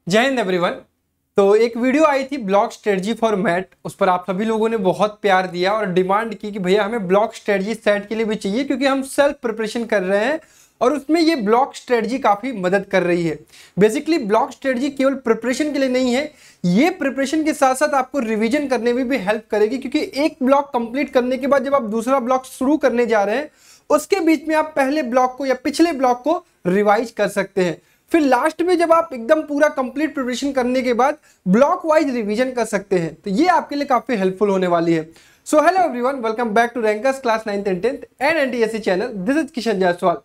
जय हिंद एवरीवन। तो एक वीडियो आई थी ब्लॉक स्ट्रेटजी फॉर मैट, उस पर आप सभी लोगों ने बहुत प्यार दिया और डिमांड की कि भैया हमें ब्लॉक स्ट्रेटजी सेट के लिए भी चाहिए, क्योंकि हम सेल्फ प्रिपरेशन कर रहे हैं और उसमें ये ब्लॉक स्ट्रेटजी काफ़ी मदद कर रही है। बेसिकली ब्लॉक स्ट्रेटजी केवल प्रिपरेशन के लिए नहीं है, ये प्रिपरेशन के साथ साथ आपको रिवीजन करने में भी हेल्प करेगी, क्योंकि एक ब्लॉक कंप्लीट करने के बाद जब आप दूसरा ब्लॉक शुरू करने जा रहे हैं उसके बीच में आप पहले ब्लॉक को या पिछले ब्लॉक को रिवाइज कर सकते हैं। फिर लास्ट में जब आप एकदम पूरा कंप्लीट प्रिपरेशन करने के बाद ब्लॉक वाइज रिवीजन कर सकते हैं, तो ये आपके लिए काफी हेल्पफुल होने वाली है। So hello everyone, welcome back to rankers class 9th and 10th and NTSC channel. This is Kishan Jaiswal.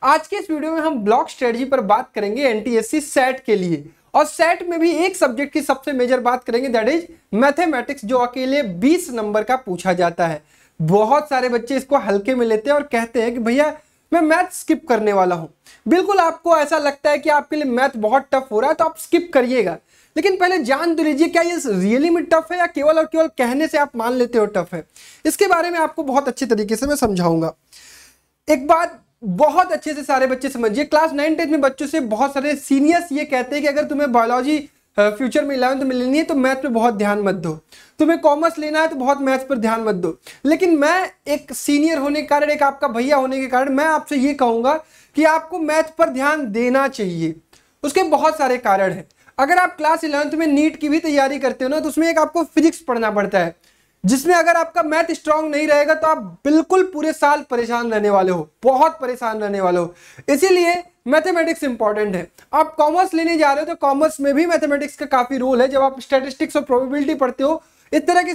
आज के इस वीडियो में हम ब्लॉक स्ट्रेटजी पर बात करेंगे एनटीएससी सेट के लिए, और सेट में भी एक सब्जेक्ट की सबसे मेजर बात करेंगे, दैट इज मैथमेटिक्स, जो अकेले 20 नंबर का पूछा जाता है। बहुत सारे बच्चे इसको हल्के में लेते हैं और कहते हैं कि भैया मैं मैथ स्किप करने वाला हूं। बिल्कुल, आपको ऐसा लगता है कि आपके लिए मैथ बहुत टफ हो रहा है तो आप स्किप करिएगा, लेकिन पहले जान तो लीजिए क्या ये रियली में टफ है या केवल और केवल कहने से आप मान लेते हो टफ है। इसके बारे में आपको बहुत अच्छे तरीके से मैं समझाऊंगा। एक बात बहुत अच्छे से सारे बच्चे समझिए, क्लास 9th में बच्चों से बहुत सारे सीनियर्स ये कहते हैं कि अगर तुम्हें बायोलॉजी फ्यूचर में 11th में लेनी है तो मैथ पे बहुत ध्यान मत दो, तुम्हें कॉमर्स लेना है तो बहुत मैथ्स पर ध्यान मत दो। लेकिन मैं एक सीनियर होने के कारण, एक आपका भैया होने के कारण मैं आपसे ये कहूंगा कि आपको मैथ पर ध्यान देना चाहिए। उसके बहुत सारे कारण हैं। अगर आप क्लास 11th में नीट की भी तैयारी करते हो ना, तो उसमें एक आपको फिजिक्स पढ़ना पड़ता है, जिसमें अगर आपका मैथ स्ट्रांग नहीं रहेगा तो आप बिल्कुल पूरे साल परेशान रहने वाले हो, बहुत परेशान रहने वाले हो। इसीलिए मैथमेटिक्स इंपॉर्टेंट है। आप कॉमर्स लेने जा रहे हो तो कॉमर्स में भी मैथमेटिक्स का काफी रोल है। जब आप स्टैटिस्टिक्स और प्रोबेबिलिटी पढ़ते हो, इस तरह की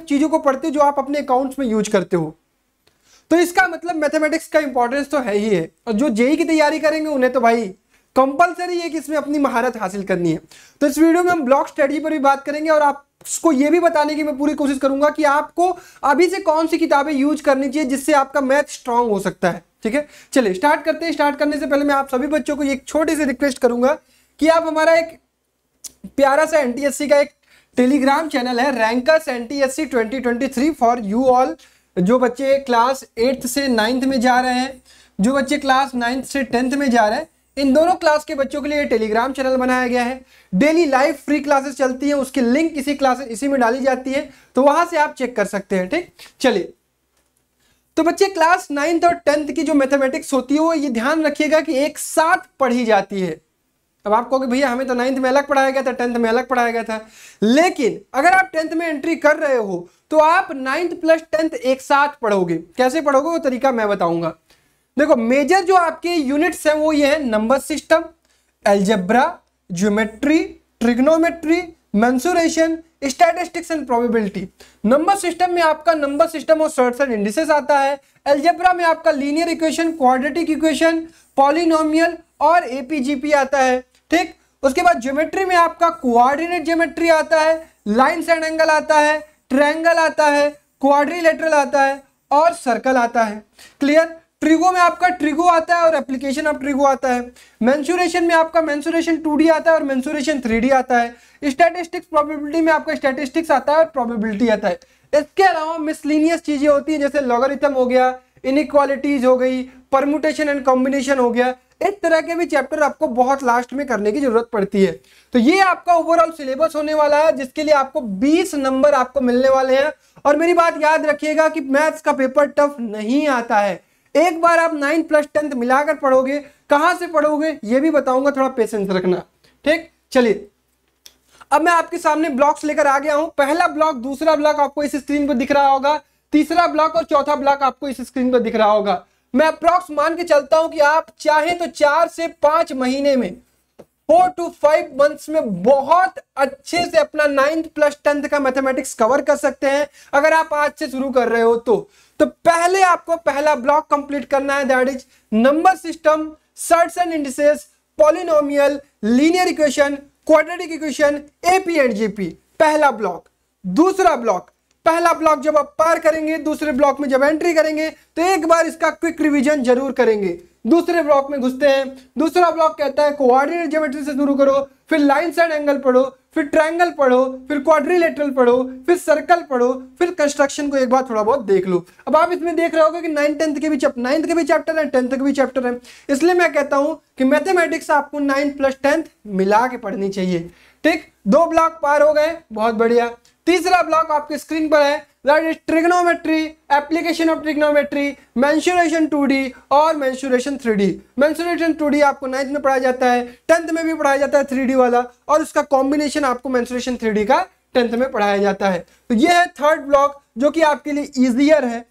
चीजों को पढ़ते हो जो आप अपने अकाउंट्स में यूज करते हो, तो इसका मतलब मैथमेटिक्स का इंपॉर्टेंस तो है ही है। और जो जेई की तैयारी करेंगे उन्हें तो भाई कंपलसरी है कि इसमें अपनी महारत हासिल करनी है। तो इस वीडियो में हम ब्लॉक स्ट्रेटजी पर भी बात करेंगे और आपको यह भी बताने की मैं पूरी कोशिश करूंगा कि आपको अभी से कौन सी किताबें यूज करनी चाहिए जिससे आपका मैथ स्ट्रांग हो सकता है। ठीक है, चलिए स्टार्ट करते हैं। स्टार्ट करने से पहले मैं आप सभी बच्चों को एक छोटी सी रिक्वेस्ट करूंगा कि आप हमारा एक प्यारा सा एनटीएससी का एक टेलीग्राम चैनल है, rankers NTSC 2023 for you all. जो बच्चे क्लास 8th से 9th में जा रहे हैं, जो बच्चे क्लास 9th से 10th में जा रहे हैं, इन दोनों क्लास के बच्चों के लिए टेलीग्राम चैनल बनाया गया है। डेली लाइव फ्री क्लासेस चलती हैं, उसकी लिंक इसी में डाली जाती है, तो वहां से आप चेक कर सकते हैं। ठीक, चलिए। तो बच्चे क्लास 9th और 10th की जो मैथमेटिक्स होती है वो ये ध्यान रखिएगा कि एक साथ पढ़ी जाती है। अब आप कहोगे भैया हमें तो 9th में अलग पढ़ाया गया था, 10th में अलग पढ़ाया गया था, लेकिन अगर आप 10th में एंट्री कर रहे हो तो आप 9th प्लस 10th एक साथ पढ़ोगे। कैसे पढ़ोगे वो तरीका मैं बताऊंगा। देखो, मेजर जो आपके यूनिट्स हैं वो ये है number system, algebra, geometry, trigonometry, mensuration, statistics and probability. Number system में आपका नंबर सिस्टम और सर्ट्स एंड इंडिसेस आता है। अलजेब्रा में आपका linear equation, quadratic equation, polynomial और एपीजीपी आता है। ठीक, उसके बाद ज्योमेट्री में आपका कोऑर्डिनेट ज्योमेट्री आता है, लाइन्स एंड एंगल आता है, ट्रायंगल आता है, क्वाड्रिलेटरल आता है और सर्कल आता है। क्लियर। ट्रिगो में आपका ट्रिगो आता है और एप्लीकेशन ऑफ ट्रिगो आता है। मेंसुरेशन में आपका मेंसुरेशन 2D आता है और मेंसुरेशन 3D आता है। स्टैटिस्टिक्स प्रोबेबिलिटी में आपका स्टैटिस्टिक्स आता है और प्रोबेबिलिटी आता है। इसके अलावा मिसलिनियस चीजें होती है, जैसे लॉगरिथम हो गया, इनइक्वालिटीज हो गई, परम्यूटेशन एंड कॉम्बिनेशन हो गया। इस तरह के भी चैप्टर आपको बहुत लास्ट में करने की जरूरत पड़ती है। तो ये आपका ओवरऑल सिलेबस होने वाला है, जिसके लिए आपको 20 नंबर आपको मिलने वाले हैं। और मेरी बात याद रखिएगा कि मैथ्स का पेपर टफ नहीं आता है। एक बार आप 9th प्लस 10th मिलाकर पढ़ोगे, कहां से पढ़ोगे ये भी बताऊंगा, थोड़ा पेशेंस रखना। ठीक, चलिए। अब मैं आपके सामने ब्लॉक्स लेकर आ गया हूं। पहला ब्लॉक, दूसरा ब्लॉक आपको इस स्क्रीन पर दिख रहा होगा, तीसरा ब्लॉक और चौथा ब्लॉक आपको इस स्क्रीन पर दिख रहा होगा। मैं अप्रॉक्स मान के चलता हूं कि आप चाहे तो 4 से 5 महीने में, 4 to 5 months में बहुत अच्छे से अपना 9th प्लस 10th का मैथमेटिक्स कवर कर सकते हैं, अगर आप आज से शुरू कर रहे हो तो पहले आपको पहला ब्लॉक कंप्लीट करना है, that is number system, shirts and indices, polynomial, linear equation, quadratic equation, AP and GP. पहला ब्लॉक। दूसरा ब्लॉक, पहला ब्लॉक जब आप पार करेंगे, दूसरे ब्लॉक में जब एंट्री करेंगे तो एक बार इसका क्विक रिवीजन जरूर करेंगे। दूसरे ब्लॉक में घुसते हैं। दूसरा ब्लॉक कहता है कोऑर्डिनेट ज्योमेट्री से शुरू करो, फिर लाइन्स एंड एंगल पढ़ो, फिर ट्रायंगल पढ़ो, फिर क्वाड्रिलेटरल पढ़ो, फिर सर्कल पढ़ो, फिर कंस्ट्रक्शन को एक बार थोड़ा बहुत देख लो। अब आप इसमें देख रहे होगे कि 9th के भी चैप्टर है, 10th के भी चैप्टर है, इसलिए मैं कहता हूं कि मैथमेटिक्स आपको 9th प्लस 10th मिला के पढ़नी चाहिए। ठीक, 2 ब्लॉक पार हो गए, बहुत बढ़िया। तीसरा ब्लॉक आपके स्क्रीन पर है, that is trigonometry, application of trigonometry, mensuration 2D और मेंसुरेशन 3D। मेंसुरेशन 2D आपको 9th में पढ़ाया जाता है, 10th में भी पढ़ाया जाता है 3D वाला, और उसका कॉम्बिनेशन आपको मेंसुरेशन 3D का 10th में पढ़ाया जाता है। तो ये है थर्ड ब्लॉक जो कि आपके लिए ईजियर है।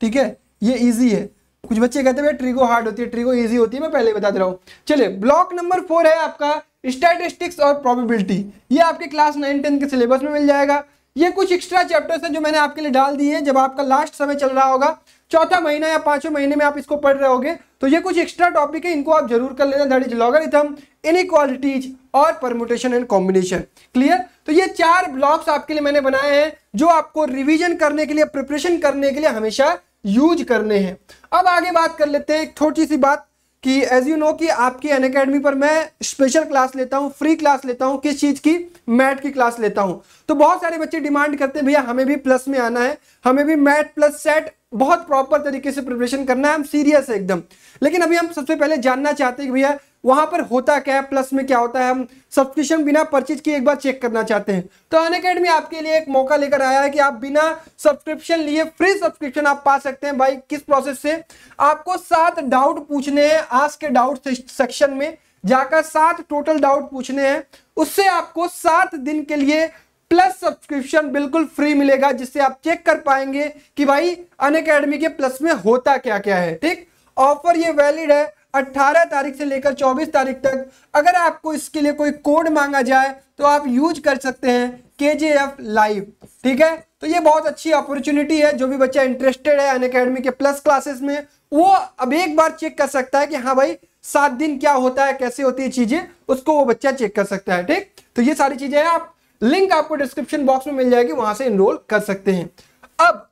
ठीक है, ये ईजी है। कुछ बच्चे कहते हैं ट्रिगो हार्ड होती है, ट्रिगो ईजी होती है, मैं पहले बता दे रहा हूँ। चलिए, ब्लॉक नंबर 4 है आपका स्टैटिस्टिक्स और प्रोबेबिलिटी। ये आपके क्लास 9-10 के सिलेबस में मिल जाएगा। ये कुछ एक्स्ट्रा चैप्टर्स हैं जो मैंने आपके लिए डाल दिए हैं। जब आपका लास्ट समय चल रहा होगा, चौथा महीना या 5वें महीने में आप इसको पढ़ रहे होगे, तो ये कुछ एक्स्ट्रा टॉपिक है, इनको आप जरूर कर लेना। दैट इज लॉगरिथम, इनइक्वालिटीज और परमुटेशन एंड कॉम्बिनेशन। क्लियर? तो ये 4 ब्लॉक्स आपके लिए मैंने बनाए हैं जो आपको रिविजन करने के लिए, प्रिपरेशन करने के लिए हमेशा यूज करने हैं। अब आगे बात कर लेते हैं एक छोटी सी बात कि एज यू नो कि आपकी अनअकैडमी पर मैं स्पेशल क्लास लेता हूं, फ्री क्लास लेता हूं। किस चीज की? मैथ की क्लास लेता हूं। तो बहुत सारे बच्चे डिमांड करते हैं भैया हमें भी प्लस में आना है, हमें भी मैथ प्लस सेट बहुत प्रॉपर तरीके से प्रिपरेशन करना है, हम सीरियस है एकदम। लेकिन अभी हम सबसे पहले जानना चाहते हैं कि भैया वहां पर होता क्या है, प्लस में क्या होता है, हम सब्सक्रिप्शन बिना परचेज किए एक बार चेक करना चाहते हैं। तो अनअकैडमी आपके लिए एक मौका लेकर आया है कि आप बिना सब्सक्रिप्शन लिए फ्री सब्सक्रिप्शन आप पा सकते हैं। भाई किस प्रोसेस से? आपको 7 डाउट पूछने हैं, आस्क के डाउट सेक्शन में जाकर 7 टोटल डाउट पूछने हैं। उससे आपको 7 दिन के लिए प्लस सब्सक्रिप्शन बिल्कुल फ्री मिलेगा, जिससे आप चेक कर पाएंगे कि भाई अनअकैडमी के प्लस में होता क्या क्या है। ठीक, ऑफर ये वैलिड है 18 तारीख से लेकर 24 तारीख तक। अगर आपको इसके लिए कोई कोड मांगा जाए तो आप यूज कर सकते हैं KJF लाइव। ठीक है, तो ये बहुत अच्छी अपॉर्चुनिटी है। जो भी बच्चा इंटरेस्टेड है अनअकैडमी के प्लस क्लासेस में, वो अब एक बार चेक कर सकता है कि हाँ भाई 7 दिन क्या होता है, कैसे होती है चीजें, उसको वो बच्चा चेक कर सकता है। ठीक, तो ये सारी चीजें हैं, आप लिंक आपको डिस्क्रिप्शन बॉक्स में मिल जाएगी, वहां से एनरोल कर सकते हैं। अब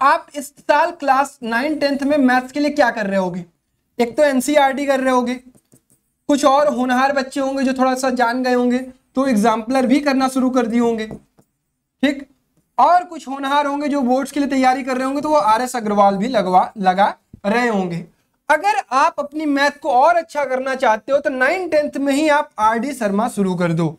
आप इस साल क्लास 9-10th में मैथ्स के लिए क्या कर रहे होगे? एक तो NCERT कर रहे होगे, कुछ और होनहार बच्चे होंगे जो थोड़ा सा जान गए होंगे तो एग्जाम्पलर भी करना शुरू कर दिए होंगे। ठीक, और कुछ होनहार होंगे जो बोर्ड्स के लिए तैयारी कर रहे होंगे तो वो RS अग्रवाल भी लगा रहे होंगे। अगर आप अपनी मैथ को और अच्छा करना चाहते हो तो 9-10th में ही आप RD शर्मा शुरू कर दो।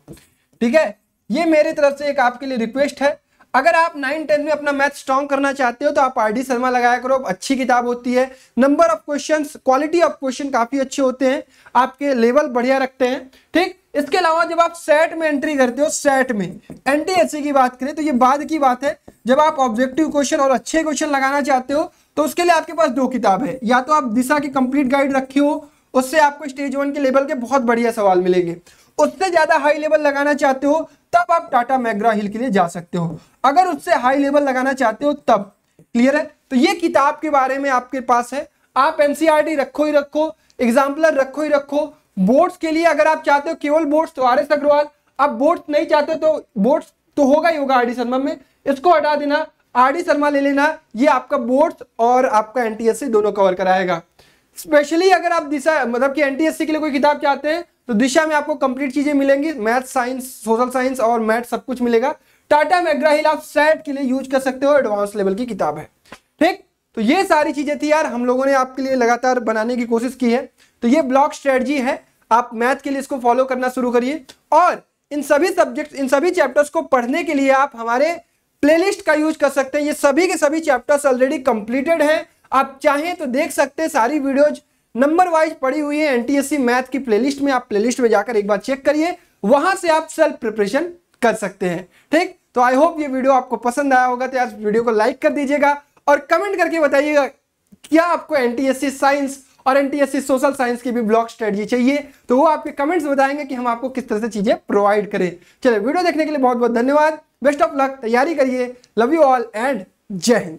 ठीक है, ये मेरी तरफ से एक आपके लिए रिक्वेस्ट है। अगर आप 9-10 में अपना मैथ स्ट्रॉन्ग करना चाहते हो तो आप RD शर्मा लगाया करो, अच्छी किताब होती है। Number of questions, quality of question काफी अच्छे होते हैं, आपके लेवल बढ़िया रखते हैं। ठीक, इसके अलावा जब आप सेट में एंट्री करते हो, सेट में NTSC की बात करें तो ये बाद की बात है। जब आप ऑब्जेक्टिव क्वेश्चन और अच्छे क्वेश्चन लगाना चाहते हो तो उसके लिए आपके पास 2 किताब है। या तो आप दिशा की कंप्लीट गाइड रखी हो, उससे आपको स्टेज 1 के लेवल के बहुत बढ़िया सवाल मिलेंगे। उससे ज्यादा हाई लेवल लगाना चाहते हो तब आप टाटा मैकग्रा हिल के लिए जा सकते हो, अगर उससे हाई लेवल लगाना चाहते हो तब। क्लियर है? तो ये किताब के बारे में आपके पास है। आप NCERT रखो ही रखो, एग्जाम्पलर रखो ही रखो। बोर्ड्स के लिए अगर आप चाहते हो केवल बोर्ड्स तो RS अग्रवाल, आप बोर्ड्स नहीं चाहते तो बोर्ड्स तो होगा ही होगा RD शर्मा में, इसको हटा देना, RD शर्मा ले लेना। ये आपका बोर्ड्स और आपका NTSC दोनों कवर कराएगा। स्पेशली अगर आप दिशा मतलब कि NTSC के लिए कोई किताब चाहते हैं तो दिशा में आपको कंप्लीट चीजें मिलेंगी, मैथ, साइंस, सोशल साइंस और मैथ सब कुछ मिलेगा। टाटा मैकग्रा हिल आप सेट के लिए यूज कर सकते हो, एडवांस लेवल की किताब है। ठीक, तो ये सारी चीजें थी यार, हम लोगों ने आपके लिए लगातार बनाने की कोशिश की है। तो ये ब्लॉक स्ट्रेटजी है, आप मैथ के लिए इसको फॉलो करना शुरू करिए। और इन सभी सब्जेक्ट, इन सभी चैप्टर्स को पढ़ने के लिए आप हमारे प्लेलिस्ट का यूज कर सकते हैं। ये सभी के सभी चैप्टर्स ऑलरेडी कंप्लीटेड हैं, आप चाहें तो देख सकते हैं। सारी वीडियोज नंबर वाइज पड़ी हुई है NTSC मैथ की प्लेलिस्ट में। आप प्लेलिस्ट में जाकर एक बार चेक करिए, वहां से आप सेल्फ प्रिपरेशन कर सकते हैं। ठीक, तो आई होप ये वीडियो आपको पसंद आया होगा। तो यार वीडियो को लाइक कर दीजिएगा और कमेंट करके बताइएगा क्या आपको NTSC साइंस और NTSC सोशल साइंस की भी ब्लॉक स्ट्रेटजी चाहिए, तो वो आपके कमेंट्स बताएंगे कि हम आपको किस तरह से चीजें प्रोवाइड करें। चलिए, वीडियो देखने के लिए बहुत बहुत धन्यवाद, बेस्ट ऑफ लक, तैयारी करिए, लव यू ऑल एंड जय हिंद।